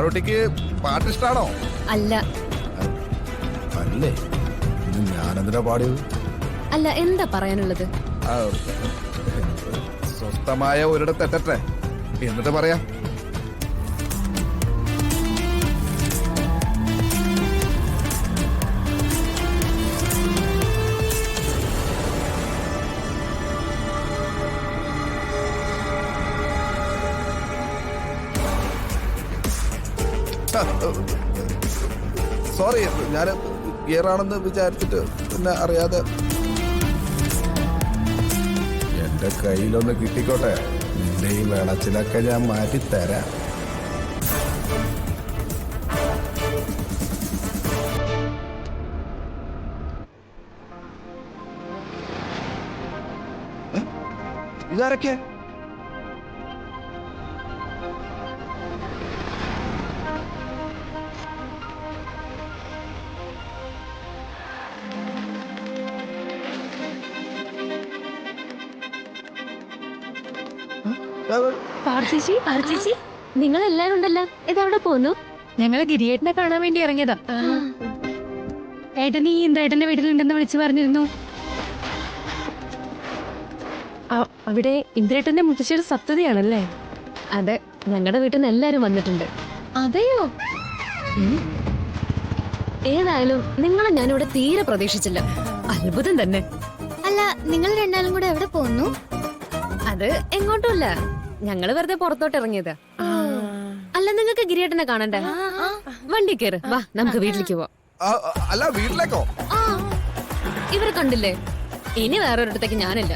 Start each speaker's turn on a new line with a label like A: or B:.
A: പാറോട്ടിക്ക് പാട്ടിഷ്ടാണോ?
B: അല്ല.
A: അല്ലേ? ഞാനെന്തിനാ പാടിയത്?
B: അല്ല, എന്താ പറയാനുള്ളത്?
A: സ്വസ്ഥമായ ഒരിടത്ത് എത്തട്ടെ എന്നിട്ട് പറയാം. സോറി, ഞാൻ ഗിയറാണെന്ന് വിചാരിച്ചിട്ട് പിന്നെ അറിയാതെ. എന്റെ കയ്യിലൊന്ന് കിട്ടിക്കോട്ടെ, നിന്റെ ഈ വെളച്ചിലൊക്കെ ഞാൻ മാറ്റി തരാം. ഇതാരൊക്കെ?
B: ചേച്ചി, നിങ്ങൾ എല്ലാരും ഉണ്ടല്ലോ. ഇതെവിടെ പോന്നു?
C: ഞങ്ങള് ഗിരിയേട്ടനെ കാണാൻ വേണ്ടി ഇറങ്ങിയതാ. ഏട്ടൻ ഈ ഇന്ദ്രേട്ടന്റെ വീട്ടിലുണ്ടെന്ന് വിളിച്ചു പറഞ്ഞിരുന്നു. അവിടെ ഇന്ദ്രേട്ടന്റെ മുത്തശ്ശിയുടെ സപ്തതിയാണല്ലേ?
B: അതെ, ഞങ്ങളുടെ വീട്ടിൽ നിന്ന് എല്ലാരും വന്നിട്ടുണ്ട്.
C: അതെയോ?
B: ഏതായാലും നിങ്ങളെ ഞാനിവിടെ തീരെ പ്രതീക്ഷിച്ചില്ല. അത്ഭുതം തന്നെ.
D: അല്ല, നിങ്ങൾ രണ്ടാളും കൂടെ എവിടെ പോന്നു?
B: അത് എങ്ങോട്ടുമില്ല, ഞങ്ങള് വെറുതെ പുറത്തോട്ട് ഇറങ്ങിയത്. അല്ല, നിങ്ങൾക്ക് ഗിരിയേട്ടനെ കാണണ്ടേ? വണ്ടി കയറ്, വാ നമുക്ക് വീട്ടിലേക്ക് പോവാം.
A: അല്ല, വീട്ടിലേക്കോ?
B: ഇവരെ കണ്ടില്ലേ? ഇനി വേറൊരിടത്തേക്ക് ഞാനില്ല.